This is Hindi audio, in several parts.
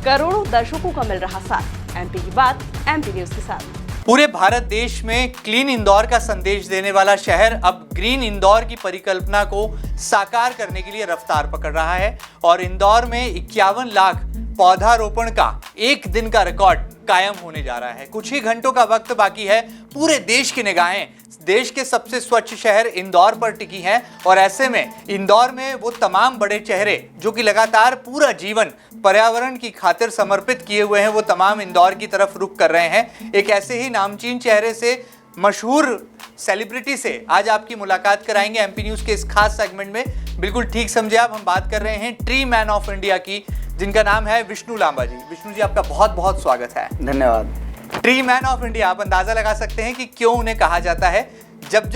करोड़ों दर्शकों का मिल रहा साथ। एमपी की बात एमपी न्यूज के साथ। पूरे भारत देश में क्लीन इंदौर का संदेश देने वाला शहर अब ग्रीन इंदौर की परिकल्पना को साकार करने के लिए रफ्तार पकड़ रहा है और इंदौर में 51 लाख पौधारोपण का एक दिन का रिकॉर्ड कायम होने जा रहा है। कुछ ही घंटों का वक्त बाकी है। पूरे देश की निगाहें देश के सबसे स्वच्छ शहर इंदौर पर टिकी हैं और ऐसे में इंदौर में वो तमाम बड़े चेहरे जो कि लगातार पूरा जीवन पर्यावरण की खातिर समर्पित किए हुए हैं, वो तमाम इंदौर की तरफ रुख कर रहे हैं। एक ऐसे ही नामचीन चेहरे से, मशहूर सेलिब्रिटी से आज आपकी मुलाकात कराएंगे एमपी न्यूज के इस खास सेगमेंट में। बिल्कुल ठीक समझे आप, हम बात कर रहे हैं ट्री मैन ऑफ इंडिया की, जिनका नाम है विष्णु लांबा जी। विष्णु जी, आपका बहुत बहुत स्वागत है। धन्यवाद। ट्री मैन ऑफ इंडिया, आप अंदाजा लगा सकते हैं कि क्यों उन्हें कहा जाता है। जब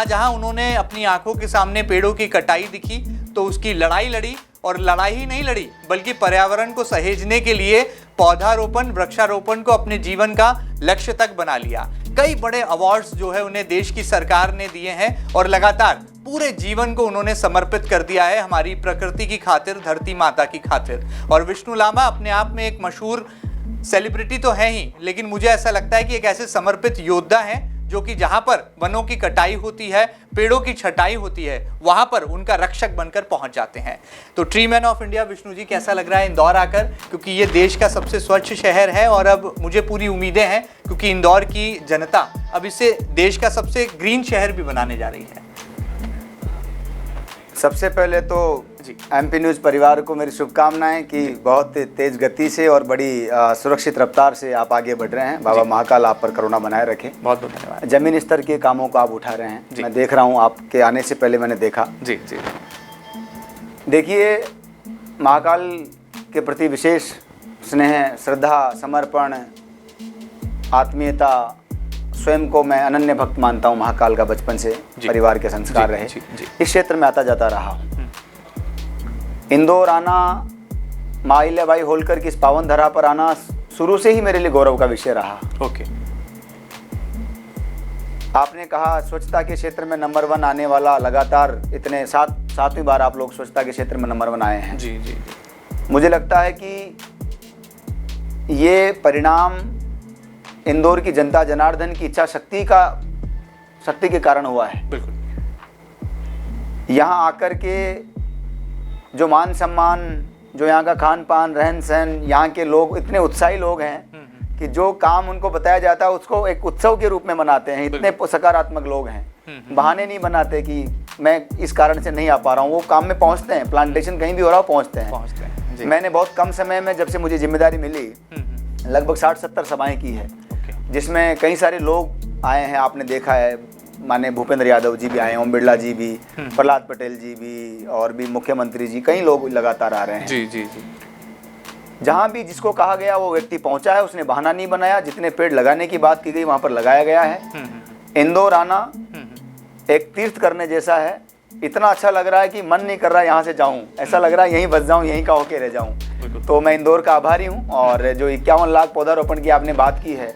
जहां उन्होंने अपनी आंखों के सामने पेड़ों की कटाई दिखी तो उसकी लड़ाई लड़ी, और लड़ाई ही नहीं लड़ी बल्कि पर्यावरण को सहेजने के लिए पौधारोपण, वृक्षारोपण को अपने जीवन का लक्ष्य तक बना लिया। कई बड़े अवार्ड्स जो है उन्हें देश की सरकार ने दिए हैं और लगातार पूरे जीवन को उन्होंने समर्पित कर दिया है हमारी प्रकृति की खातिर, धरती माता की खातिर। और विष्णु लांबा अपने आप में एक मशहूर सेलिब्रिटी तो है ही, लेकिन मुझे ऐसा लगता है कि एक ऐसे समर्पित योद्धा हैं जो कि जहां पर वनों की कटाई होती है, पेड़ों की छटाई होती है, वहां पर उनका रक्षक बनकर पहुंच जाते हैं। तो tree man of India Vishnu ji, कैसा लग रहा है इंदौर आकर? क्योंकि ये देश का सबसे स्वच्छ शहर है और अब मुझे पूरी उम्मीदें हैं क्योंकि इंदौर की जनता अब इसे देश का सबसे ग्रीन शहर भी बनाने जा रही है। सबसे पहले तो एमपी न्यूज़ परिवार को मेरी शुभकामनाएं कि बहुत तेज गति से और बड़ी सुरक्षित रफ्तार से आप आगे बढ़ रहे हैं। बाबा महाकाल आप पर करुणा बनाए रखें। बहुत बहुत धन्यवाद। जमीन स्तर के कामों को आप उठा रहे हैं। मैं देख रहा हूं, आपके आने से पहले मैंने देखा। जी जी। देखिए, महाकाल के प्रति विशेष स्नेह, श्रद्धा, समर्पण, आत्मीयता, स्वयं को मैं अनन्य भक्त मानता हूँ। महाकाल का बचपन से परिवार के संस्कार रहे। इस क्षेत्र में आता जाता रहा हूँ। इंदौर आना, माँ अहिल्याबाई होलकर की इस पावन धरा पर आना शुरू से ही मेरे लिए गौरव का विषय रहा। ओके। आपने कहा स्वच्छता के क्षेत्र में नंबर 1 आने वाला, लगातार इतने सातवीं बार आप लोग स्वच्छता के क्षेत्र में नंबर 1 आए हैं। जी जी। मुझे लगता है कि ये परिणाम इंदौर की जनता जनार्दन की इच्छा शक्ति के कारण हुआ है। बिल्कुल। यहाँ आकर के जो मान सम्मान, जो यहाँ का खान पान, रहन सहन, यहाँ के लोग इतने उत्साही लोग हैं कि जो काम उनको बताया जाता है उसको एक उत्सव के रूप में मनाते हैं। इतने सकारात्मक लोग हैं, बहाने नहीं बनाते कि मैं इस कारण से नहीं आ पा रहा हूँ। वो काम में पहुँचते हैं, प्लांटेशन कहीं भी हो रहा हो पहुँचते हैं। मैंने बहुत कम समय में, जब से मुझे जिम्मेदारी मिली, लगभग 60-70 सभाएँ की है, जिसमें कई सारे लोग आए हैं। आपने देखा है, माने भूपेंद्र यादव जी भी आए हैं, ओम बिरला जी भी, प्रहलाद पटेल जी भी, और भी मुख्यमंत्री जी, कई लोग लगातार आ रहे हैं। जी जी जी। जहाँ भी जिसको कहा गया वो व्यक्ति पहुंचा है, उसने बहाना नहीं बनाया। जितने पेड़ लगाने की बात की गई वहाँ पर लगाया गया है। इंदौर आना एक तीर्थ करने जैसा है। इतना अच्छा लग रहा है कि मन नहीं कर रहा है यहाँ से जाऊँ, ऐसा लग रहा है यहीं बस जाऊँ, यहीं का होके रह जाऊँ। तो मैं इंदौर का आभारी हूँ। और जो 51 लाख पौधारोपण की आपने बात की है,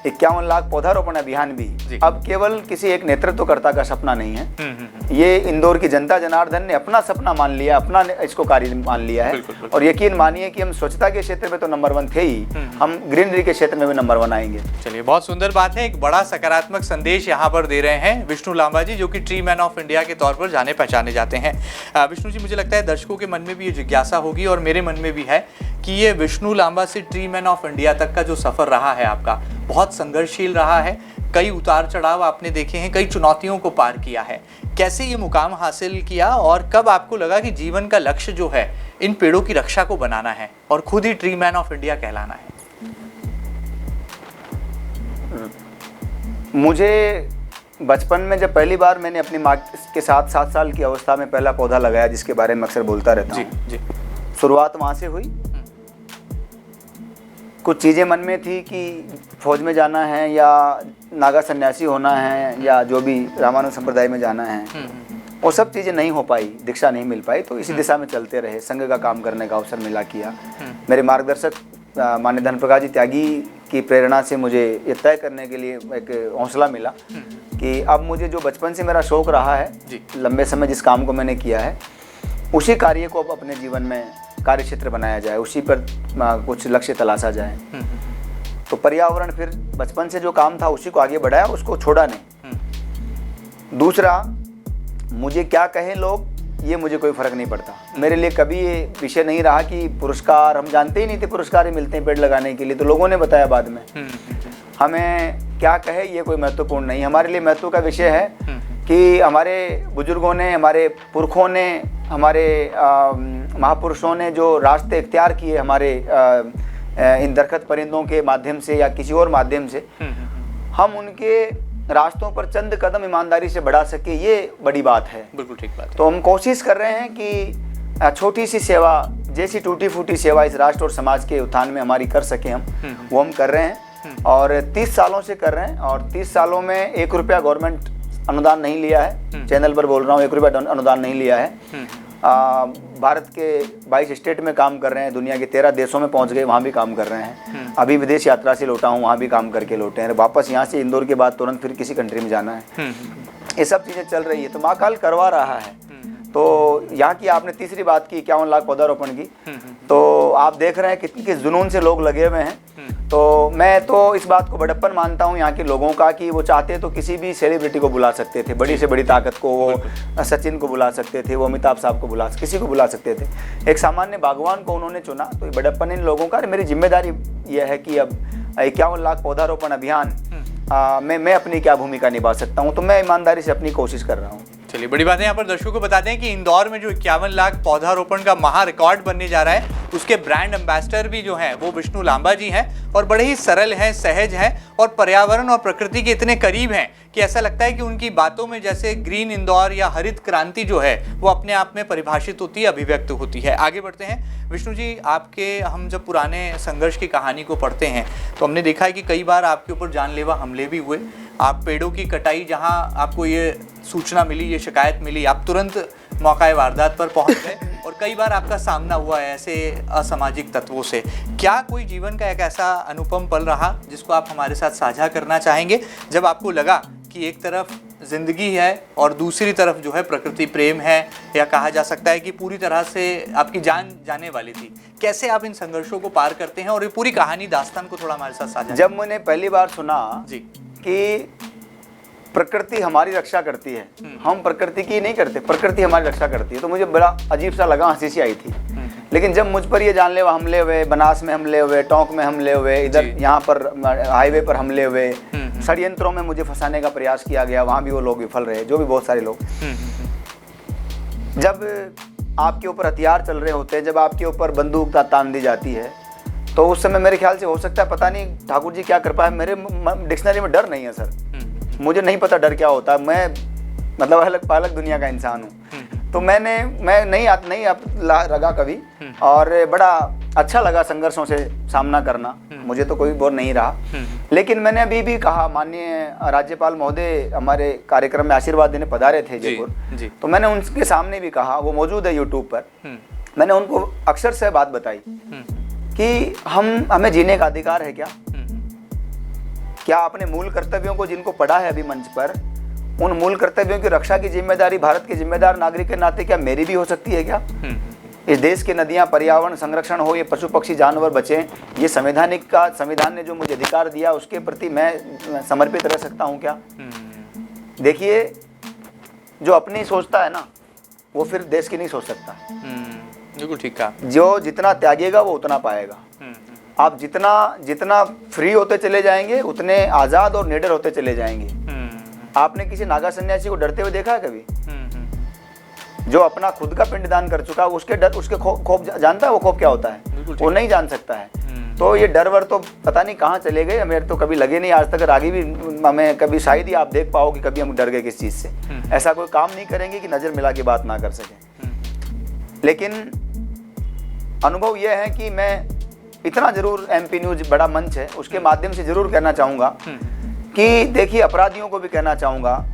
51 लाख पौधारोपण अभियान भी अब केवल किसी एक नेतृत्वकर्ता का सपना नहीं है। ये इंदौर की जनता जनार्दन ने अपना सपना मान लिया, अपना इसको कार्य मान लिया है। और यकीन मानिए कि हम स्वच्छता के क्षेत्र में तो नंबर 1 थे ही, हम ग्रीनरी के क्षेत्र में भी नंबर 1 आएंगे। चलिए, बहुत सुंदर बात है। एक बड़ा सकारात्मक संदेश यहाँ पर दे रहे हैं विष्णु लांबा जी, जो कि ट्री मैन ऑफ इंडिया के तौर पर जाने पहचाने जाते हैं। विष्णु जी, मुझे लगता है दर्शकों के मन में भी ये जिज्ञासा होगी और मेरे मन में भी है कि ये विष्णु लांबा से ट्री मैन ऑफ इंडिया तक का जो सफर रहा है आपका, बहुत संघर्षशील रहा है। कई उतार चढ़ाव आपने देखे हैं, कई चुनौतियों को पार किया है। कैसे ये मुकाम हासिल किया और कब आपको लगा कि जीवन का लक्ष्य जो है इन पेड़ों की रक्षा को बनाना है और खुद ही ट्री मैन ऑफ इंडिया कहलाना है? मुझे बचपन में जब पहली बार मैंने अपनी माँ के साथ 7 साल की अवस्था में पहला पौधा लगाया, जिसके बारे में अक्सर बोलता रहता हूँ, जी। शुरुआत वहाँ से हुई। कुछ चीज़ें मन में थी कि फौज में जाना है या नागा सन्यासी होना है या जो भी रामानुज संप्रदाय में जाना है, वो सब चीज़ें नहीं हो पाई, दीक्षा नहीं मिल पाई। तो इसी दिशा में चलते रहे। संघ का काम करने का अवसर मिला, किया। मेरे मार्गदर्शक माननीय धन प्रकाश जी त्यागी की प्रेरणा से मुझे ये तय करने के लिए एक हौसला मिला कि अब मुझे जो बचपन से मेरा शौक़ रहा है, लंबे समय जिस काम को मैंने किया है, उसी कार्य को अब अपने जीवन में कार्य क्षेत्र बनाया जाए, उसी पर कुछ लक्ष्य तलाशा जाए। तो पर्यावरण फिर बचपन से जो काम था उसी को आगे बढ़ाया, उसको छोड़ा नहीं। दूसरा, मुझे क्या कहें लोग ये मुझे कोई फ़र्क नहीं पड़ता। मेरे लिए कभी ये विषय नहीं रहा कि पुरस्कार, हम जानते ही नहीं थे पुरस्कार ही मिलते हैं पेड़ लगाने के लिए, तो लोगों ने बताया बाद में। हमें क्या कहे ये कोई महत्वपूर्ण नहीं, हमारे लिए महत्व का विषय है कि हमारे बुजुर्गों ने, हमारे पुरखों ने, हमारे महापुरुषों ने जो रास्ते इख्तियार किए हमारे इन दरख्त परिंदों के माध्यम से या किसी और माध्यम से, हम उनके रास्तों पर चंद कदम ईमानदारी से बढ़ा सके, ये बड़ी बात है। बिल्कुल ठीक बात है। तो हम कोशिश कर रहे हैं कि छोटी सी सेवा, जैसी टूटी फूटी सेवा इस राष्ट्र और समाज के उत्थान में हमारी कर सके हम, वो हम कर रहे हैं और 30 सालों से कर रहे हैं। और 30 सालों में 1 रुपया गवर्नमेंट अनुदान नहीं लिया है, चैनल पर बोल रहा हूँ, 1 रुपया अनुदान नहीं लिया है। भारत के 22 स्टेट में काम कर रहे हैं, दुनिया के 13 देशों में पहुंच गए, वहाँ भी काम कर रहे हैं। अभी विदेश यात्रा से लौटा हूँ, वहाँ भी काम करके लौटे हैं। वापस यहाँ से इंदौर के बाद तुरंत फिर किसी कंट्री में जाना है। ये सब चीज़ें चल रही है, तो महाकाल करवा रहा है। तो यहाँ की आपने तीसरी बात की 51 लाख पौधारोपण की, तो आप देख रहे हैं किस जुनून से लोग लगे हुए हैं। तो मैं तो इस बात को बड़प्पन मानता हूँ यहाँ के लोगों का कि वो चाहते तो किसी भी सेलिब्रिटी को बुला सकते थे, बड़ी से बड़ी ताकत को, वो सचिन को बुला सकते थे, वो अमिताभ साहब को किसी को बुला सकते थे। एक सामान्य बागवान को उन्होंने चुना, तो ये बड़प्पन इन लोगों का। मेरी जिम्मेदारी यह है कि अब 51 लाख पौधारोपण अभियान मैं अपनी क्या भूमिका निभा सकता हूँ, तो मैं ईमानदारी से अपनी कोशिश कर रहा हूँ। चलिए, बड़ी बात है। यहाँ पर दर्शकों को बता दें कि इंदौर में जो 51 लाख पौधारोपण का महा रिकॉर्ड बनने जा रहा है, उसके ब्रांड एम्बेसडर भी जो हैं वो विष्णु लांबा जी हैं और बड़े ही सरल हैं, सहज हैं और पर्यावरण और प्रकृति के इतने करीब हैं कि ऐसा लगता है कि उनकी बातों में जैसे ग्रीन इंदौर या हरित क्रांति जो है वो अपने आप में परिभाषित होती है, अभिव्यक्त होती है। आगे बढ़ते हैं। विष्णु जी, आपके हम जब पुराने संघर्ष की कहानी को पढ़ते हैं तो हमने देखा है कि कई बार आपके ऊपर जानलेवा हमले भी हुए। आप पेड़ों की कटाई, जहां आपको ये सूचना मिली, ये शिकायत मिली, आप तुरंत मौका वारदात पर पहुंच गए और कई बार आपका सामना हुआ है ऐसे असामाजिक तत्वों से। क्या कोई जीवन का एक ऐसा अनुपम पल रहा जिसको आप हमारे साथ साझा करना चाहेंगे, जब आपको लगा कि एक तरफ जिंदगी है और दूसरी तरफ जो है प्रकृति प्रेम है, या कहा जा सकता है कि पूरी तरह से आपकी जान जाने वाली थी? कैसे आप इन संघर्षों को पार करते हैं और ये पूरी कहानी, दास्तान को थोड़ा हमारे साथ साझा। जब मैंने पहली बार सुना जी कि प्रकृति हमारी रक्षा करती है, हम प्रकृति की नहीं करते, प्रकृति हमारी रक्षा करती है, तो मुझे बड़ा अजीब सा लगा, हंसी सी आई थी। लेकिन जब मुझ पर ये जानलेवा हमले हुए, बनास में हमले हुए, टोंक में हमले हुए, इधर यहाँ पर हाईवे पर हमले हुए, षड्यंत्रों में मुझे फंसाने का प्रयास किया गया, वहाँ भी वो लोग विफल रहे, जो भी बहुत सारे लोग। जब आपके ऊपर हथियार चल रहे होते हैं, जब आपके ऊपर बंदूक तान दी जाती है, तो उस समय मेरे ख्याल से हो सकता है, पता नहीं ठाकुर जी क्या कृपा है, मेरे डिक्शनरी में डर नहीं है सर। मुझे नहीं पता डर क्या होता है, मैं मतलब अलग दुनिया का इंसान हूँ। तो मैं नहीं लगा कभी, और बड़ा अच्छा लगा संघर्षों से सामना करना, मुझे तो कोई बोर नहीं रहा। लेकिन मैंने अभी भी कहा, माननीय राज्यपाल महोदय हमारे कार्यक्रम में आशीर्वाद देने पधारे थे जयपुर, तो मैंने उनके सामने भी कहा, वो मौजूद है यूट्यूब पर, मैंने उनको अक्सर से बात बताई कि हमें जीने का अधिकार है क्या अपने मूल कर्तव्यों को, जिनको पढ़ा है अभी मंच पर, उन मूल कर्तव्यों की रक्षा की जिम्मेदारी भारत के जिम्मेदार नागरिक के नाते क्या मेरी भी हो सकती है क्या? इस देश के नदियां, पर्यावरण संरक्षण हो, ये पशु पक्षी जानवर बचें, ये संविधान ने जो मुझे अधिकार दिया उसके प्रति मैं समर्पित रह सकता हूं क्या? देखिए, जो अपनी सोचता है ना, वो फिर देश की नहीं सोच सकता। बिल्कुल ठीक कहा। जो जितना त्यागेगा वो उतना पाएगा। आप जितना फ्री होते चले जाएंगे, उतने आज़ाद और निडर होते चले जाएंगे। आपने किसी नागा सन्यासी को डरते हुए देखा है कभी? जो अपना खुद का पिंडदान कर चुका है, उसके खौफ जानता है वो खौफ क्या होता है? वो नहीं जान सकता है। तो ये डर वर तो पता नहीं कहाँ चले गए, मेरे तो कभी लगे नहीं आज तक, और आगे भी हमें कभी शायद ही आप देख पाओ कि कभी हम डर गए किस चीज़ से। ऐसा कोई काम नहीं करेंगे कि नज़र मिला के बात ना कर सकें। लेकिन अनुभव यह है कि मैं इतना जरूर MP न्यूज़ बड़ा मंच है, उसके माध्यम से जरूर कहना चाहूँगा कि देखिए, अपराधियों को भी कहना चाहूँगा,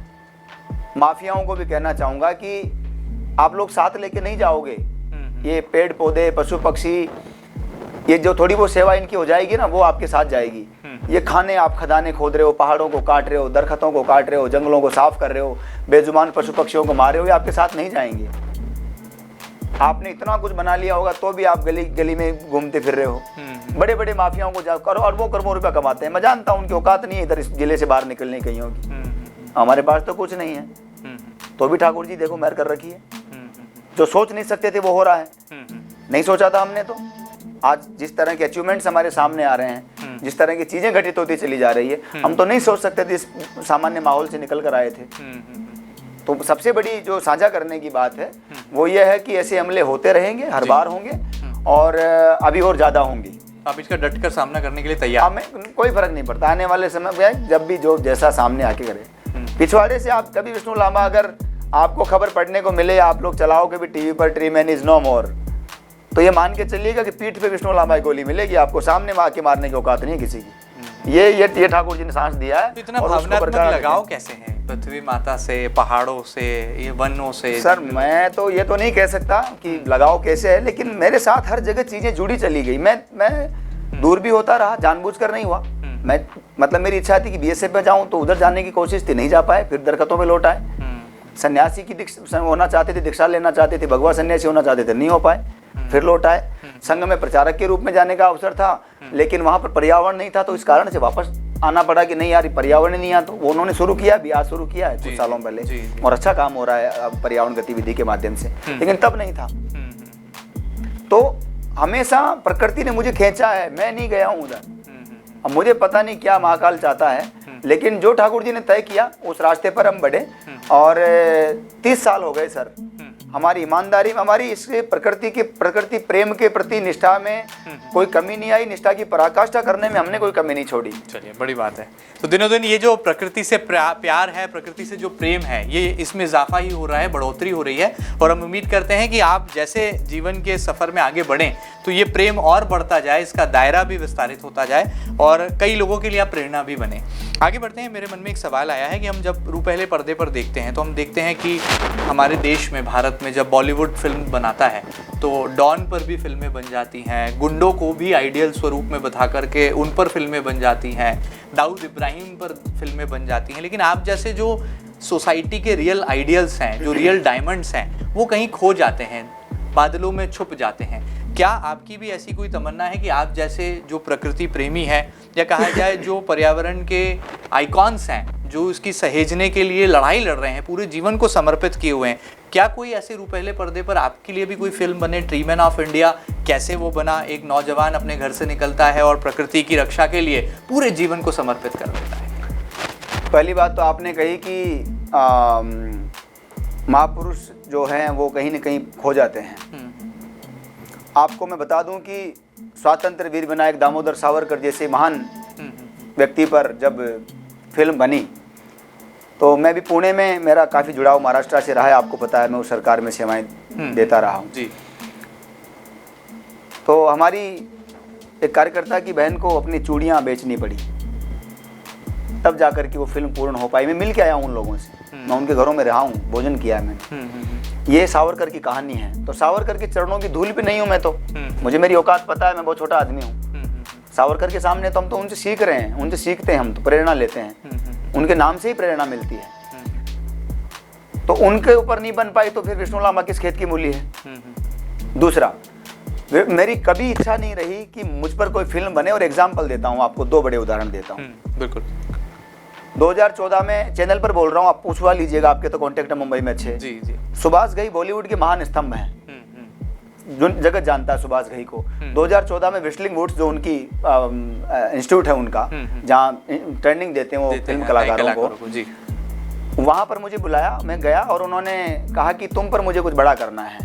माफियाओं को भी कहना चाहूँगा कि आप लोग साथ लेके नहीं जाओगे। ये पेड़ पौधे, पशु पक्षी, ये जो थोड़ी वो सेवा इनकी हो जाएगी ना, वो आपके साथ जाएगी। ये आप खदाने खोद रहे हो, पहाड़ों को काट रहे हो, दरख्तों को काट रहे हो, जंगलों को साफ कर रहे हो, बेजुबान पशु पक्षियों को मार रहे हो, ये आपके साथ नहीं जाएंगे। आपने इतना कुछ बना लिया होगा तो भी आप गली गली में घूमते फिर रहे हो। बड़े बड़े माफियाओं को जाओ करो, अरबों रुपया कमाते हैं। मैं जानता हूँ उनकी औकात नहीं है इधर इस जिले से बाहर निकलने कहीं होगी। हमारे पास तो कुछ नहीं है, तो भी ठाकुर जी देखो मेहर कर रखी है। जो सोच नहीं सकते थे वो हो रहा है, नहीं सोचा था हमने। तो आज जिस तरह के अचीवमेंट्स हमारे सामने आ रहे हैं, जिस तरह की चीजें घटित होती चली जा रही है, हम तो नहीं सोच सकते थे, इस सामान्य माहौल से निकल कर आए थे। तो सबसे बड़ी जो साझा करने की बात है वो ये है कि ऐसे हमले होते रहेंगे, हर बार होंगे और अभी और ज्यादा होंगी। आप इसका डट कर सामना करने के लिए तैयार? हमें कोई फर्क नहीं पड़ता, आने वाले समय में जब भी जो जैसा सामने आके करे। पिछवाड़े से आप कभी विष्णु लांबा अगर आपको खबर पढ़ने को मिले, आप लोग चलाओ कभी टीवी पर ट्री मैन इज नो मोर, तो ये मान के चलिएगा कि पीठ पे विष्णु लांबा की गोली मिलेगी आपको, सामने आके मारने की औकात नहीं है किसी की। ये ठाकुर जी ने सांस दिया है। तो इतना भावनात्मक लगाव कैसे है पृथ्वी माता से, पहाड़ों से, ये वनों से? सर मैं तो ये तो नहीं कह सकता कि लगाव कैसे है, लेकिन मेरे साथ हर जगह चीजें जुड़ी चली गई। मैं दूर भी होता रहा, जानबूझकर नहीं हुआ। मैं मतलब मेरी इच्छा थी कि बीएसएफ में जाऊं, तो उधर जाने की कोशिश थी, नहीं जा पाए, फिर दरकतों में लौट आए। सन्यासी की होना चाहते थे, दीक्षा लेना चाहते थे, भगवा सन्यासी होना चाहते थे, नहीं हो पाए, फिर लौट आए। संघ में प्रचारक के रूप में जाने का अवसर था, लेकिन वहां पर पर्यावरण नहीं था, तो इस कारण से वापस आना पड़ा कि नहीं यार पर्यावरण नहीं, तो वो उन्होंने शुरू किया, भी आज शुरू किया है कुछ सालों पहले, और अच्छा काम हो रहा है अब पर्यावरण गतिविधि के माध्यम से, लेकिन तब नहीं था। तो हमेशा प्रकृति ने मुझे खींचा है, मैं नहीं गया हूँ उधर। अब मुझे पता नहीं क्या महाकाल चाहता है, लेकिन जो ठाकुर जी ने तय किया उस रास्ते पर हम बढ़े। और 30 साल हो गए सर, हमारी ईमानदारी में, हमारी इस प्रकृति प्रेम के प्रति निष्ठा में कोई कमी नहीं आई, निष्ठा की पराकाष्ठा करने में हमने कोई कमी नहीं छोड़ी। चलिए बड़ी बात है। तो दिनों दिन ये जो प्रकृति से प्यार है, प्रकृति से जो प्रेम है, ये इसमें इजाफा ही हो रहा है, बढ़ोतरी हो रही है, और हम उम्मीद करते हैं कि आप जैसे जीवन के सफर में आगे बढ़ें तो ये प्रेम और बढ़ता जाए, इसका दायरा भी विस्तारित होता जाए और कई लोगों के लिए आप प्रेरणा भी बने। आगे बढ़ते हैं। मेरे मन में एक सवाल आया है कि हम जब पहले पर्दे पर देखते हैं तो हम देखते हैं कि हमारे देश में, भारत में जब बॉलीवुड फिल्म बनाता है तो डॉन पर भी फिल्में बन जाती हैं, गुंडों को भी आइडियल स्वरूप में बता करके उन पर फिल्में बन जाती हैं, दाऊद इब्राहिम पर फिल्में बन जाती हैं। लेकिन आप जैसे जो सोसाइटी के रियल आइडियल्स हैं, जो रियल डायमंड्स हैं, वो कहीं खो जाते हैं, बादलों में छुप जाते हैं। क्या आपकी भी ऐसी कोई तमन्ना है कि आप जैसे जो प्रकृति प्रेमी है, या कहा जाए जो पर्यावरण के आइकॉन्स हैं, जो इसकी सहेजने के लिए लड़ाई लड़ रहे हैं, पूरे जीवन को समर्पित किए हुए हैं, क्या कोई ऐसे रूपहले पर्दे पर आपके लिए भी कोई फिल्म बने? ट्री मैन ऑफ इंडिया कैसे वो बना, एक नौजवान अपने घर से निकलता है और प्रकृति की रक्षा के लिए पूरे जीवन को समर्पित कर देता है। पहली बात तो आपने कही कि महापुरुष जो हैं वो कहीं न कहीं खो जाते हैं। आपको मैं बता दूं कि स्वातंत्र वीर विनायक दामोदर सावरकर जैसे महान व्यक्ति पर जब फिल्म बनी, तो मैं भी पुणे में, मेरा काफ़ी जुड़ाव महाराष्ट्र से रहा है, आपको पता है, मैं उस सरकार में सेवाएं देता रहा हूँ जी। तो हमारी एक कार्यकर्ता की बहन को अपनी चूड़ियाँ बेचनी पड़ी, तब जाकर के वो फिल्म पूर्ण हो पाई। मैं मिल के आया हूँ उन लोगों से, मैं उनके घरों में रहा हूँ, भोजन किया है मैंने। ये सावरकर की कहानी है। तो सावरकर के चरणों की धूल पे नहीं हूँ मैं, तो मुझे मेरी औकात पता है, मैं बहुत छोटा आदमी हूँ। सावरकर के सामने तो हम तो उनसे सीख रहे हैं, उनसे सीखते हैं, हम तो प्रेरणा लेते हैं, उनके नाम से ही प्रेरणा मिलती है। तो उनके ऊपर नहीं बन पाई तो फिर विष्णु लांबा किस खेत की मूली है। दूसरा, मेरी कभी इच्छा नहीं रही कि मुझ पर कोई फिल्म बने, और एग्जाम्पल देता हूँ आपको, 2 बड़े उदाहरण देता हूँ। बिल्कुल। 2014 में चैनल पर बोल रहा हूँ, आप पूछवा लीजिएगा, आपके तो कॉन्टेक्ट है मुंबई में अच्छे। जी जी। सुभाष घई बॉलीवुड के महान स्तंभ हैं, जो जगत जानता है सुभाष घई को। 2014 में विस्लिंग वुड्स जो उनकी इंस्टीट्यूट है उनका, जहाँ ट्रेनिंग देते हैं वो फिल्म कलाकारों को, जी, वहाँ पर मुझे बुलाया, मैं गया और उन्होंने कहा कि तुम पर मुझे कुछ बड़ा करना है,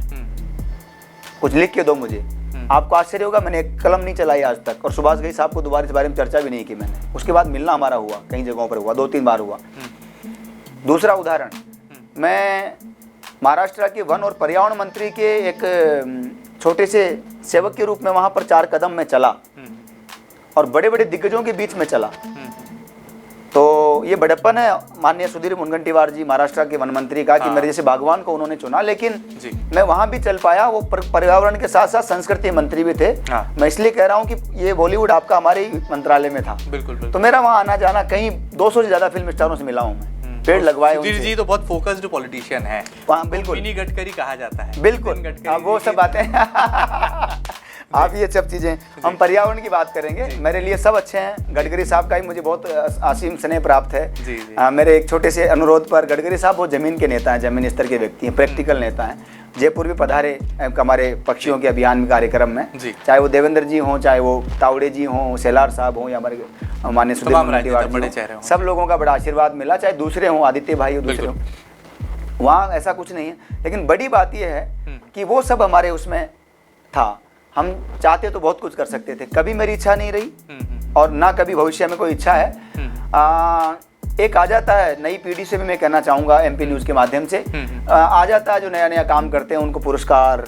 कुछ लिख के दो मुझे। आपको आश्चर्य होगा, मैंने एक कलम नहीं चलाई आज तक, और सुभाष घई साहब को दोबारा इस बारे में चर्चा भी नहीं की मैंने। उसके बाद मिलना हमारा हुआ, कई जगहों पर हुआ, 2-3 बार हुआ। दूसरा उदाहरण, मैं महाराष्ट्र के वन और पर्यावरण मंत्री के एक छोटे से सेवक के रूप में वहाँ पर 4 कदम में चला, और बड़े बड़े दिग्गजों के बीच में चला। तो ये बड़प्पन है माननीय सुधीर मुनगंटीवार जी, महाराष्ट्र के वन मंत्री का, कि मेरे जैसे बागवान को उन्होंने चुना, लेकिन मैं वहां भी चल पाया। वो पर्यावरण के साथ साथ संस्कृति मंत्री भी थे। मैं इसलिए कह रहा हूं कि ये बॉलीवुड आपका हमारे मंत्रालय में था। बिल्कुल। तो मेरा वहां आना जाना, कहीं 200 से ज्यादा फिल्म स्टारों से मिला हूं मैं। पेड़ लगवाए सुधीर उनसे। जी तो बहुत फोकस्ड पॉलिटिशियन है, हाँ, बिल्कुल मिनी गडकरी कहा जाता है। बिल्कुल। नितिन गडकरी अब वो जी सब की- बातें आप ये सब चीज़ें, हम पर्यावरण की बात करेंगे। मेरे लिए सब अच्छे हैं। गडकरी साहब का ही मुझे बहुत असीम स्नेह प्राप्त है। जी, जी। मेरे एक छोटे से अनुरोध पर, गडकरी साहब वो जमीन के नेता हैं, जमीन स्तर के व्यक्ति हैं, प्रैक्टिकल नेता हैं। जयपुर भी पधारे हमारे पक्षियों के अभियान कार्यक्रम में, जी। चाहे वो देवेंद्र जी हों, चाहे वो तावड़े जी हों, सेलार साहब हों, या हमारे माननीय सुधीर तमाम मुनगंटीवार राजनेता बड़े जी चेहरे हों, हों। सब लोगों का बड़ा आशीर्वाद मिला, चाहे दूसरे हों, आदित्य भाई हो, दूसरे हों, वहाँ ऐसा कुछ नहीं है। लेकिन बड़ी बात यह है कि वो सब हमारे उसमें था। हम चाहते तो बहुत कुछ कर सकते थे, कभी मेरी इच्छा नहीं रही और ना कभी भविष्य में कोई इच्छा है। एक आ जाता है, नई पीढ़ी से भी मैं कहना चाहूँगा एमपी न्यूज़ के माध्यम से, आ जाता है जो नया नया काम करते हैं, उनको पुरस्कार,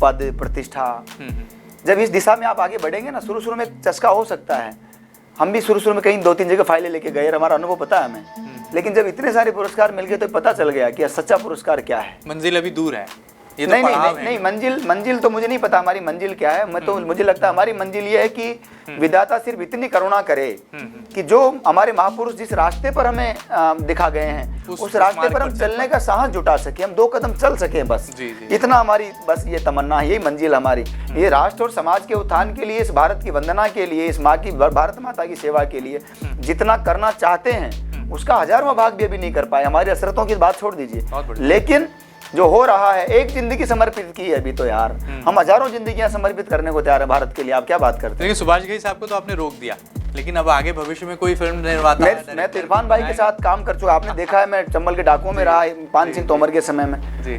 पद, प्रतिष्ठा। जब इस दिशा में आप आगे बढ़ेंगे ना, शुरू में चस्का हो सकता है। हम भी शुरू में कहीं 2-3 जगह फाइलें लेके गए, हमारा अनुभव पता है हमें। लेकिन जब इतने सारे पुरस्कार मिल गए तो पता चल गया कि सच्चा पुरस्कार क्या है। मंजिल अभी दूर है, ये तो नहीं पड़ाव है। नहीं, मंजिल तो मुझे नहीं पता हमारी मंजिल क्या है। मैं तो मुझे लगता है हमारी मंजिल ये है कि विधाता सिर्फ इतनी करुणा करे कि जो हमारे महापुरुष जिस रास्ते पर हमें दिखा गए हैं, उस रास्ते पर हम चलने का साहस जुटा सके, हम 2 कदम चल सके, बस जी, जी। इतना हमारी बस ये तमन्ना है, यही मंजिल हमारी। ये राष्ट्र और समाज के उत्थान के लिए, इस भारत की वंदना के लिए, इस माँ की, भारत माता की सेवा के लिए जितना करना चाहते हैं उसका 1000वां भाग भी अभी नहीं कर पाए। हमारी असरतों की बात छोड़ दीजिए, लेकिन जो हो रहा है, एक जिंदगी समर्पित की है अभी तो यार, हम हजारों जिंदगियां समर्पित करने को तैयार है भारत के लिए। आप क्या बात करते हैं? लेकिन सुभाष घई साहब को तो आपने रोक दिया, लेकिन अब आगे भविष्य में कोई फिल्म निर्माता, मैं तो इरफान भाई के साथ काम कर चुका, आपने देखा है, मैं चंबल के डाकुओं में रहा, पान सिंह तोमर के समय में। जी,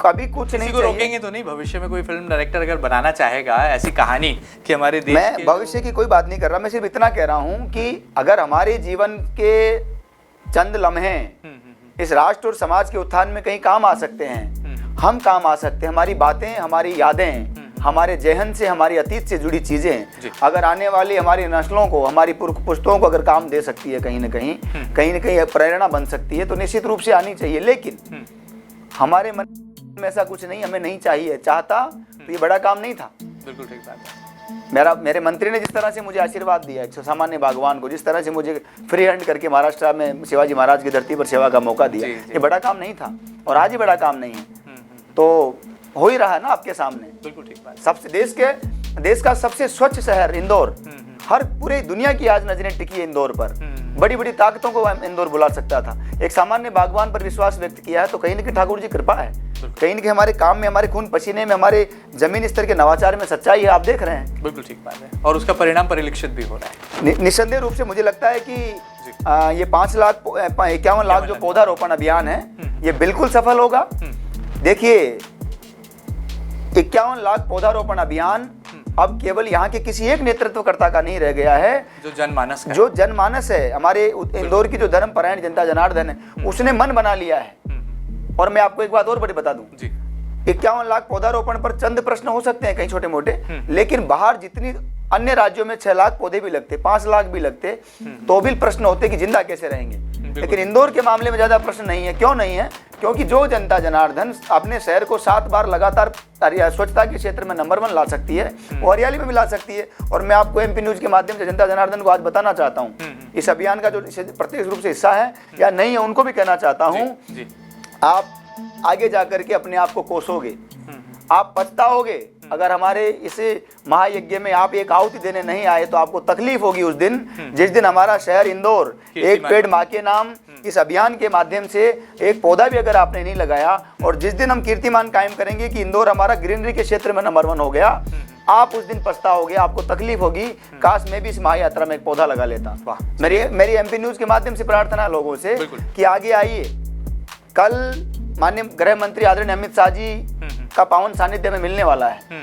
कभी कुछ किसी नहीं को चाहिए। रोकेंगे तो नहीं? भविष्य में कोई फिल्म डायरेक्टर अगर बनाना चाहेगा ऐसी कहानी कि हमारे देश मैं के भविष्य की कोई बात नहीं कर रहा, मैं सिर्फ इतना कह रहा हूँ कि अगर हमारे जीवन के चंद लम्हे इस राष्ट्र और समाज के उत्थान में कहीं काम आ सकते हैं, हम काम आ सकते हैं, हमारी बातें, हमारी यादें, हमारे जहन से, हमारी अतीत से जुड़ी चीज़ें अगर आने वाली हमारी नस्लों को, हमारी पुश्तों को अगर काम दे सकती है, कहीं न कहीं प्रेरणा बन सकती है, तो निश्चित रूप से आनी चाहिए। लेकिन हमारे मन में ऐसा कुछ नहीं, हमें नहीं चाहिए। चाहता तो ये बड़ा काम नहीं था। बिल्कुल ठीक बात है। मेरे मंत्री ने जिस तरह से मुझे आशीर्वाद दिया, एक सामान्य बागवान को जिस तरह से मुझे फ्री हैंड करके महाराष्ट्र में शिवाजी महाराज की धरती पर सेवा का मौका दिया, ये बड़ा काम नहीं था और आज ही बड़ा काम नहीं है। तो हो ही रहा है ना आपके सामने। बिल्कुल ठीक बात। सबसे देश का सबसे स्वच्छ शहर इंदौर, हर पूरी दुनिया की आज नजरें टिकी है इंदौर पर। बड़ी बड़ी ताकतों को इंदौर बुला सकता था। एक सामान्य बागवान पर विश्वास व्यक्त किया है तो कहीं न कहीं ठाकुर जी कृपा है, कहीं न कहीं हमारे काम में, हमारे खून पसीने में, हमारे जमीन स्तर के नवाचार में सच्चाई है, आप देख रहे हैं। बिल्कुल ठीक बात है और उसका परिणाम परिलक्षित भी हो रहा है। निस्संदेह रूप से मुझे लगता है कि ये 5,51 लाख जो पौधारोपण अभियान है ये बिल्कुल सफल होगा। देखिए 51 लाख पौधारोपण अभियान अब केवल यहाँ के किसी एक नेतृत्वकर्ता का नहीं रह गया है, जो जनमानस है, हमारे इंदौर की जो धर्मपरायण जनता जनार्दन है, उसने मन बना लिया है। और मैं आपको एक बात और बड़ी बता दूं, 51 लाख पौधारोपण पर चंद प्रश्न हो सकते हैं कहीं छोटे मोटे, लेकिन बाहर जितनी अन्य राज्यों में 6 लाख पौधे भी लगते, 5 लाख भी लगते, तो भी प्रश्न होते कि जिंदा कैसे रहेंगे। लेकिन इंदौर के मामले में ज्यादा प्रश्न नहीं है। क्यों नहीं है? क्योंकि जो जनता जनार्दन अपने शहर को 7 बार लगातार स्वच्छता के क्षेत्र में नंबर 1 ला सकती है, वो हरियाली में भी ला सकती है। और मैं आपको एमपी न्यूज के माध्यम से जनता जनार्दन को आज बताना चाहता हूँ, इस अभियान का जो प्रत्यक्ष रूप से हिस्सा है या नहीं है, उनको भी कहना चाहता हूँ, आप आगे जाकर के अपने आप को कोसोगे, आप पछताओगे। अगर हमारे इस महायज्ञ में आप एक आहुति देने नहीं आए तो आपको तकलीफ होगी उस दिन, जिस दिन हमारा शहर इंदौर एक पेड़ माँ के नाम इस अभियान के माध्यम से एक पौधा भी अगर आपने नहीं लगाया, और जिस दिन हम कीर्तिमान कायम करेंगे कि इंदौर हमारा ग्रीनरी के क्षेत्र में नंबर 1 हो गया, आप उस दिन पछताओगे, आपको तकलीफ होगी, काश मैं भी इस महायात्रा में एक पौधा लगा लेता। मेरी एमपी न्यूज के माध्यम से प्रार्थना लोगों से कि आगे आइए। कल माननीय गृह मंत्री आदरणीय अमित शाह जी का पावन सानिध्य में मिलने वाला है।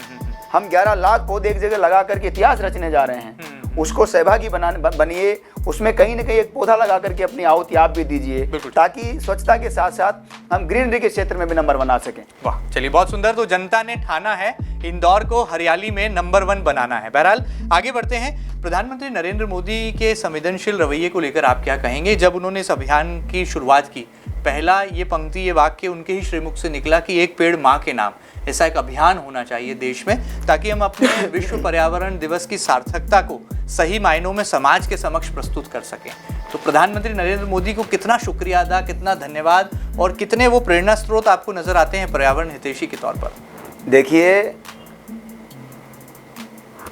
हम 11 लाख पौधे एक जगह लगा करके इतिहास रचने जा रहे हैं। उसको सहभागी बनिए, उसमें कहीं न कहीं एक पौधा लगा करके अपनी आहुति आप भी दीजिए, ताकि स्वच्छता के साथ साथ हम ग्रीनरी के क्षेत्र में भी नंबर 1 आ सकें। वाह, चलिए बहुत सुंदर। तो जनता ने ठाना है इंदौर को हरियाली में नंबर 1 बनाना है। बहरहाल आगे बढ़ते हैं। प्रधानमंत्री नरेंद्र मोदी के संवेदनशील रवैये को लेकर आप क्या कहेंगे? जब उन्होंने इस अभियान की शुरुआत की, पहला ये पंक्ति, ये वाक्य उनके ही श्रीमुख से निकला कि एक पेड़ माँ के नाम। ऐसा एक अभियान होना चाहिए देश में, ताकि हम अपने विश्व पर्यावरण दिवस की सार्थकता को सही मायनों में समाज के समक्ष प्रस्तुत कर सकें। तो प्रधानमंत्री नरेंद्र मोदी को कितना शुक्रिया अदा, कितना धन्यवाद और कितने वो प्रेरणा स्रोत आपको नजर आते हैं पर्यावरण हितैषी के तौर पर? देखिए,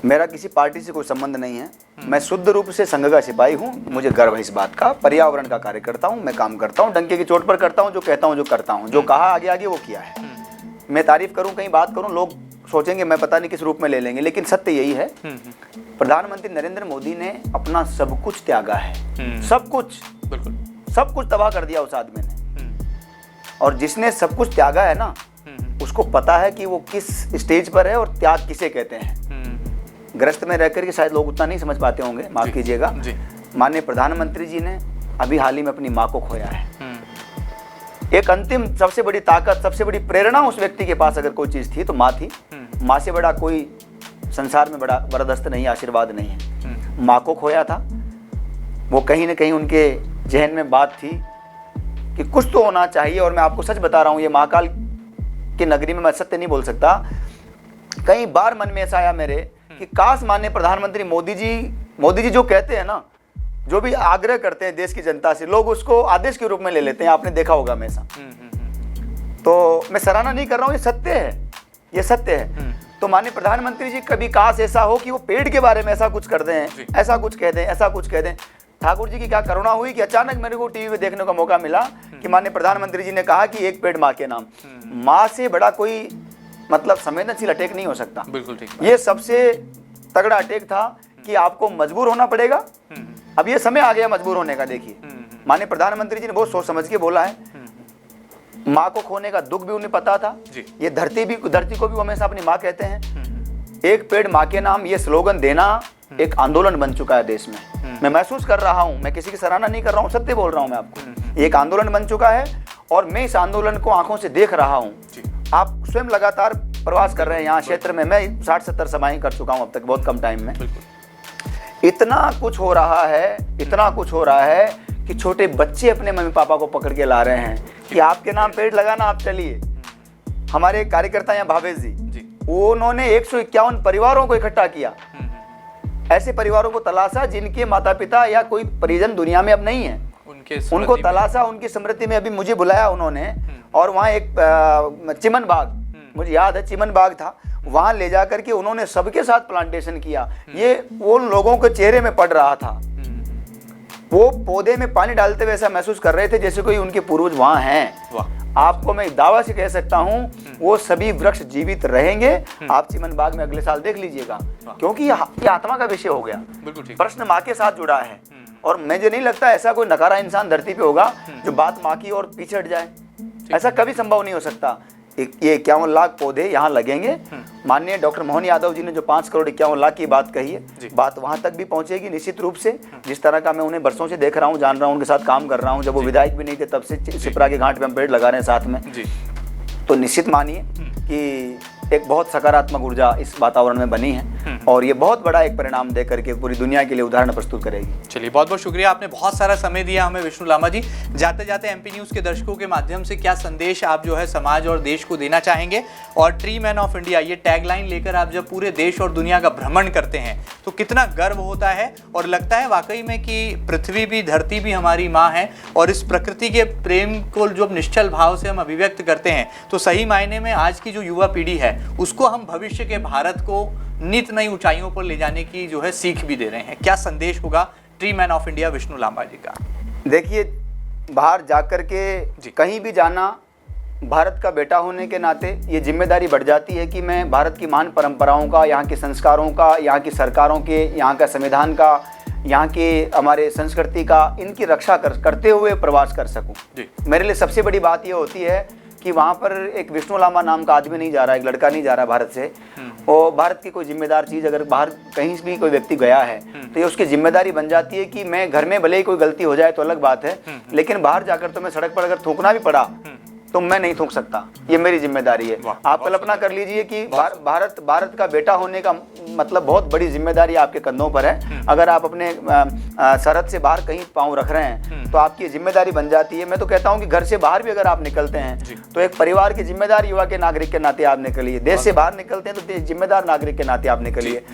मेरा किसी पार्टी से कोई संबंध नहीं है। मैं शुद्ध रूप से संघ का सिपाही हूँ। मुझे गर्व है इस बात का। पर्यावरण का कार्य करता हूँ, मैं काम करता हूँ, डंके की चोट पर करता हूँ, जो कहता हूँ, जो करता हूँ, जो कहा आगे आगे वो किया है। मैं तारीफ करूँ, कहीं बात करूँ, लोग सोचेंगे मैं पता नहीं किस रूप में ले लेंगे, लेकिन सत्य यही है। प्रधानमंत्री नरेंद्र मोदी ने अपना सब कुछ त्यागा है, सब कुछ, बिल्कुल सब कुछ तबाह कर दिया उस आदमी ने। और जिसने सब कुछ त्यागा है ना, उसको पता है कि वो किस स्टेज पर है और त्याग किसे कहते हैं। ग्रस्त में रहकर के शायद लोग उतना नहीं समझ पाते होंगे, माफ कीजिएगा। माननीय प्रधानमंत्री जी ने अभी हाल ही में अपनी माँ को खोया है। एक अंतिम सबसे बड़ी ताकत, सबसे बड़ी प्रेरणा उस व्यक्ति के पास अगर कोई चीज थी तो माँ थी। माँ से बड़ा कोई संसार में बड़ा वरदस्त नहीं, आशीर्वाद नहीं है। माँ को खोया था। वो कहीं ना कहीं उनके जहन में बात थी कि कुछ तो होना चाहिए। और मैं आपको सच बता रहा हूँ, ये महाकाल की नगरी में मैं सत्य नहीं बोल सकता। कई बार मन में ऐसा आया मेरे कि काश माननीय प्रधानमंत्री मोदी जी जो कहते हैं ना, जो भी आग्रह करते हैं देश की जनता से, लोग उसको आदेश के रूप में ले लेते हैं। आपने देखा होगा हमेशा। तो मैं सराहना नहीं कर रहा हूँ, ये सत्य है, ये सत्य है। तो माननीय प्रधानमंत्री जी कभी काश ऐसा हो कि वो पेड़ के बारे में ऐसा कुछ कर दें, ऐसा कुछ कह दें, ऐसा कुछ कह दें। ठाकुर जी की क्या करुणा हुई कि अचानक मेरे को टीवी पे देखने का मौका मिला कि माननीय प्रधानमंत्री जी ने कहा कि एक पेड़ माँ के नाम। माँ से बड़ा कोई मतलब संवेदनशील अटैक नहीं हो सकता। बिल्कुल ठीक। ये सबसे तगड़ा अटैक था कि आपको मजबूर होना पड़ेगा। अब ये समय आ गया मजबूर होने का। देखिए, माननीय प्रधानमंत्री जी ने बहुत सोच समझ के बोला है। माँ को खोने का दुख भी उन्हें पता था। ये धरती को भी वो हमेशा अपनी माँ कहते हैं। एक पेड़ माँ के नाम, ये स्लोगन देना एक आंदोलन बन चुका है देश में। मैं महसूस कर रहा हूँ, मैं किसी की सराहना नहीं कर रहा हूँ, सत्य बोल रहा हूँ मैं आपको। एक आंदोलन बन चुका है और मैं इस आंदोलन को आंखों से देख रहा हूँ। आप स्वयं लगातार प्रवास कर रहे हैं यहाँ क्षेत्र में। मैं 60-70 सभाएं कर चुका हूँ अब तक, बहुत कम टाइम में। इतना कुछ हो रहा है, इतना कुछ हो रहा है कि छोटे बच्चे अपने मम्मी पापा को पकड़ के ला रहे हैं कि आपके नाम पेड़ लगाना, आप चलिए। हमारे कार्यकर्ता यहाँ भावेश जी, उन्होंने 151 परिवारों को इकट्ठा किया। ऐसे परिवारों को तलाशा जिनके माता पिता या कोई परिजन दुनिया में अब नहीं है, उनको तलाशा, उनकी स्मृति में अभी मुझे बुलाया उन्होंने। और वहाँ एक चिमन बाग, मुझे याद है चिमन बाग था, वहाँ ले जाकर के उन्होंने सबके साथ प्लांटेशन किया। ये उन लोगों के चेहरे में पड़ रहा था। वो पौधे में पानी डालते हुए ऐसा महसूस कर रहे थे जैसे कोई उनके पूर्वज वहाँ हैं। आपको मैं दावा से कह सकता हूँ वो सभी वृक्ष जीवित रहेंगे। आप चिमन बाग में अगले साल देख लीजिएगा, क्योंकि ये आत्मा का विषय हो गया। प्रश्न माँ के साथ जुड़ा है। और मुझे नहीं लगता ऐसा कोई नकारा इंसान धरती पे होगा जो बात माँ की ओर पीछे हट जाए। ऐसा कभी संभव नहीं हो सकता। ये 51 लाख पौधे यहाँ लगेंगे। माननीय डॉक्टर मोहन यादव जी ने जो 5 करोड़ 51 लाख की बात कही है, बात वहाँ तक भी पहुँचेगी निश्चित रूप से। जिस तरह का मैं उन्हें बरसों से देख रहा हूँ, जान रहा हूँ, उनके साथ काम कर रहा हूँ। जब वो विधायक भी नहीं थे तब से सिपरा के घाट पे हम पेड़ लगा रहे हैं साथ में। तो निश्चित मानिए कि एक बहुत सकारात्मक ऊर्जा इस वातावरण में बनी है और ये बहुत बड़ा एक परिणाम दे करके पूरी दुनिया के लिए उदाहरण प्रस्तुत करेगी। चलिए, बहुत बहुत शुक्रिया, आपने बहुत सारा समय दिया हमें विष्णु लांबा जी। जाते जाते एमपी न्यूज़ के दर्शकों के माध्यम से क्या संदेश आप जो है समाज और देश को देना चाहेंगे? और ट्री मैन ऑफ इंडिया ये टैगलाइन लेकर आप जब पूरे देश और दुनिया का भ्रमण करते हैं तो कितना गर्व होता है और लगता है वाकई में कि पृथ्वी भी, धरती भी हमारी माँ है। और इस प्रकृति के प्रेम को जो निश्चल भाव से हम अभिव्यक्त करते हैं तो सही मायने में आज की जो युवा पीढ़ी है उसको हम भविष्य के भारत को नित नई ऊंचाइयों पर ले जाने की जो है सीख भी दे रहे हैं। क्या संदेश होगा tree man of India Vishnu Lamba ji का? देखिए, बाहर जाकर के कहीं भी जाना, भारत का बेटा होने के नाते ये जिम्मेदारी बढ़ जाती है कि मैं भारत की महान परंपराओं का, यहाँ के संस्कारों का, यहाँ की सरकारों के, यहाँ का संविधान का, यहाँ के हमारे संस्कृति का, इनकी रक्षा करते हुए प्रवास कर सकूं। मेरे लिए सबसे बड़ी बात ये होती है कि वहाँ पर एक विष्णु लांबा नाम का आदमी नहीं जा रहा, एक लड़का नहीं जा रहा भारत से। और भारत की कोई जिम्मेदार चीज़ अगर बाहर कहीं भी कोई व्यक्ति गया है तो ये उसकी जिम्मेदारी बन जाती है कि मैं घर में भले ही कोई गलती हो जाए तो अलग बात है, लेकिन बाहर जाकर तो मैं सड़क पर अगर थूकना भी पड़ा तो मैं नहीं थूक सकता, ये मेरी जिम्मेदारी है। आप कल्पना कर लीजिए कि भारत का बेटा होने का मतलब बहुत बड़ी जिम्मेदारी आपके कंधों पर है। अगर आप अपने सरहद से बाहर कहीं पाँव रख रहे हैं तो आपकी जिम्मेदारी बन जाती है। मैं तो कहता हूं कि घर से बाहर भी अगर आप निकलते हैं तो एक परिवार की जिम्मेदार युवा के नागरिक के नाते आप निकलिए। देश से बाहर निकलते हैं तो जिम्मेदार नागरिक के नाते आप निकलिए।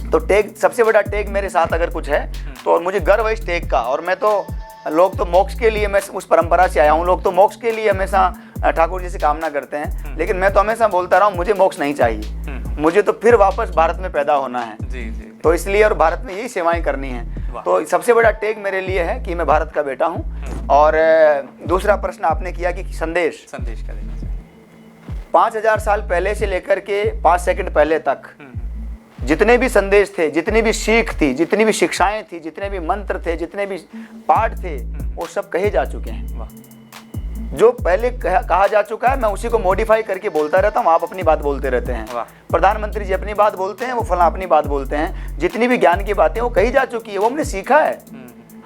तो टैग, सबसे बड़ा टैग मेरे साथ अगर कुछ है तो और मुझे गर्व है इस टेक का। और मैं तो, लोग तो मोक्ष के लिए, मैं उस परंपरा से आया हूँ, लोग तो मोक्ष के लिए हमेशा ठाकुर जी से कामना करते हैं, लेकिन मैं तो हमेशा बोलता रहा हूँ मुझे मोक्ष नहीं चाहिए, मुझे तो फिर वापस भारत में पैदा होना है। जी जी। तो इसलिए और भारत में यही सेवाएं करनी है। तो सबसे बड़ा टेक मेरे लिए है कि मैं भारत का बेटा हूँ। और दूसरा प्रश्न आपने किया कि संदेश का देना चाहिए। 5000 साल पहले से लेकर के 5 सेकंड पहले तक जितने भी संदेश थे, जितनी भी सीख थी, जितनी भी शिक्षाएं थी, जितने भी मंत्र थे, जितने भी पाठ थे, वो सब कहे जा चुके हैं। जो पहले कहा जा चुका है मैं उसी को मॉडिफाई करके बोलता रहता हूँ। आप अपनी बात बोलते रहते हैं, प्रधानमंत्री जी अपनी बात बोलते हैं, वो फला अपनी बात बोलते हैं। जितनी भी ज्ञान की बातें वो कही जा चुकी है, वो हमने सीखा है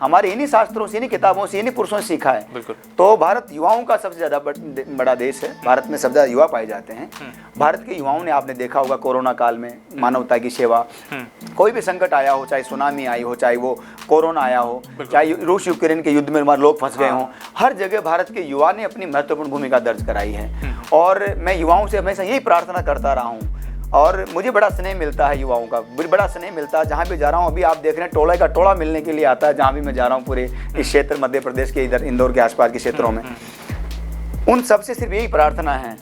हमारे इन्हीं शास्त्रों से, इन्हीं किताबों से, इन्हीं पुरुषों से सीखा है। बिल्कुल। तो भारत युवाओं का सबसे ज़्यादा बड़ा देश है। भारत में सबसे ज़्यादा युवा पाए जाते हैं। भारत के युवाओं ने, आपने देखा होगा कोरोना काल में मानवता की सेवा, कोई भी संकट आया हो, चाहे सुनामी आई हो, चाहे वो कोरोना आया हो, चाहे रूस यूक्रेन के युद्ध में हमारे लोग फंस गए हों, हर जगह भारत के युवा ने अपनी महत्वपूर्ण भूमिका दर्ज कराई है। और मैं युवाओं से हमेशा यही प्रार्थना करता रहा हूँ और मुझे बड़ा स्नेह मिलता है युवाओं का, बड़ा स्नेह मिलता है। जहाँ भी जा रहा हूँ, अभी आप देख रहे हैं टोला का टोला मिलने के लिए आता है जहाँ भी मैं जा रहा हूँ, पूरे इस क्षेत्र मध्य प्रदेश के इधर इंदौर के आसपास के क्षेत्रों में। उन सबसे सिर्फ यही प्रार्थना है,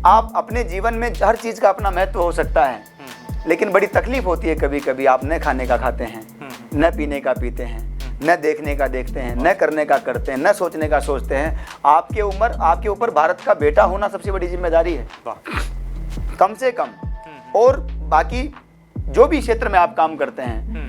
आप अपने जीवन में हर चीज़ का अपना महत्व हो सकता है, लेकिन बड़ी तकलीफ होती है कभी कभी। आप न खाने का खाते हैं, न पीने का पीते हैं, न देखने का देखते हैं, न करने का करते हैं, न सोचने का सोचते हैं। आपके ऊपर भारत का बेटा होना सबसे बड़ी जिम्मेदारी है, कम से कम। और बाकी जो भी क्षेत्र में आप काम करते हैं,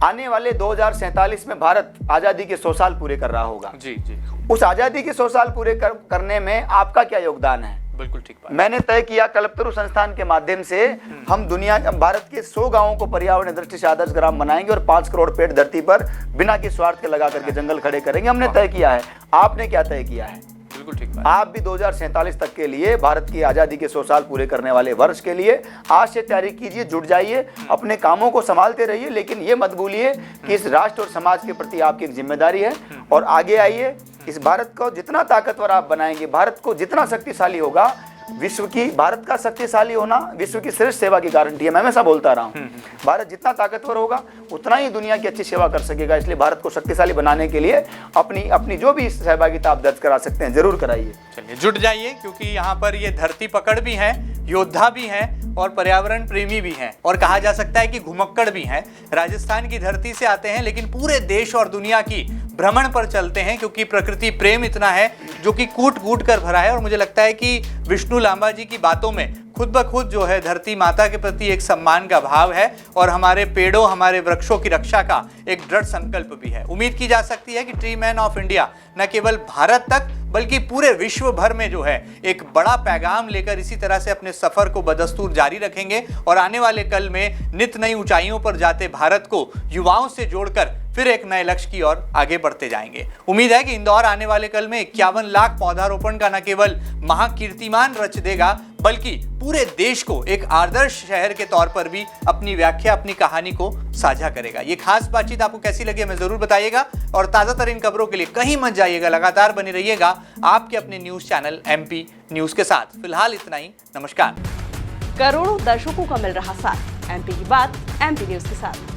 आने वाले 2047 में भारत आज़ादी के 100 साल पूरे कर रहा होगा। जी जी। उस आज़ादी के 100 साल पूरे करने में आपका क्या योगदान है? बिल्कुल ठीक बात। मैंने तय किया कल्पतरु संस्थान के माध्यम से हम भारत के 100 गांवों को पर्यावरण दृष्टि से आदर्श ग्राम बनाएंगे और 5 करोड़ पेड़ धरती पर बिना किसी स्वार्थ के लगा करके जंगल खड़े करेंगे। हमने तय किया है। आपने क्या तय किया है? बिल्कुल ठीक बात। आप भी 2047 तक के लिए, भारत की आज़ादी के 100 साल पूरे करने वाले वर्ष के लिए आज से तैयारी कीजिए, जुट जाइए, अपने कामों को संभालते रहिए, लेकिन ये मत भूलिए कि इस राष्ट्र और समाज के प्रति आपकी एक जिम्मेदारी है। और आगे आइए, इस भारत को जितना ताकतवर आप बनाएंगे, भारत को जितना शक्तिशाली होगा, भारत का शक्तिशाली होना विश्व की श्रेष्ठ सेवा की गारंटी है। मैं हमेशा बोलता रहा हूँ, भारत जितना ताकतवर होगा उतना ही दुनिया की अच्छी सेवा कर सकेगा। इसलिए भारत को शक्तिशाली बनाने के लिए अपनी जो भी सहभागिता आप दर्ज करा सकते हैं, जरूर कराइए। चलिए जुट जाइए, क्योंकि यहाँ पर ये धरती पकड़ भी है, योद्धा भी हैं और पर्यावरण प्रेमी भी हैं, और कहा जा सकता है कि घुमक्कड़ भी हैं। राजस्थान की धरती से आते हैं, लेकिन पूरे देश और दुनिया की भ्रमण पर चलते हैं, क्योंकि प्रकृति प्रेम इतना है जो कि कूट कूट कर भरा है। और मुझे लगता है कि विष्णु लांबा जी की बातों में खुद ब खुद जो है धरती माता के प्रति एक सम्मान का भाव है, और हमारे पेड़ों, हमारे वृक्षों की रक्षा का एक दृढ़ संकल्प भी है। उम्मीद की जा सकती है कि ट्री मैन ऑफ इंडिया न केवल भारत तक बल्कि पूरे विश्व भर में जो है एक बड़ा पैगाम लेकर इसी तरह से अपने सफर को बदस्तूर जारी रखेंगे, और आने वाले कल में नित नई ऊंचाइयों पर जाते भारत को युवाओं से जोड़कर फिर एक नए लक्ष्य की ओर आगे बढ़ते जाएंगे। उम्मीद है कि इंदौर आने वाले कल में 51 लाख पौधारोपण का न केवल महाकीर्तिमान रच देगा, बल्कि पूरे देश को एक आदर्श शहर के तौर पर भी अपनी व्याख्या, अपनी कहानी को साझा करेगा। ये खास बातचीत आपको कैसी लगी हमें जरूर बताइएगा, और ताज़ा तरीन खबरों के लिए कहीं मत जाइएगा, लगातार बने रहिएगा आपके अपने न्यूज चैनल MP न्यूज के साथ। फिलहाल इतना ही, नमस्कार। करोड़ों दर्शकों का मिल रहा साथ, MP की बात MP न्यूज के साथ।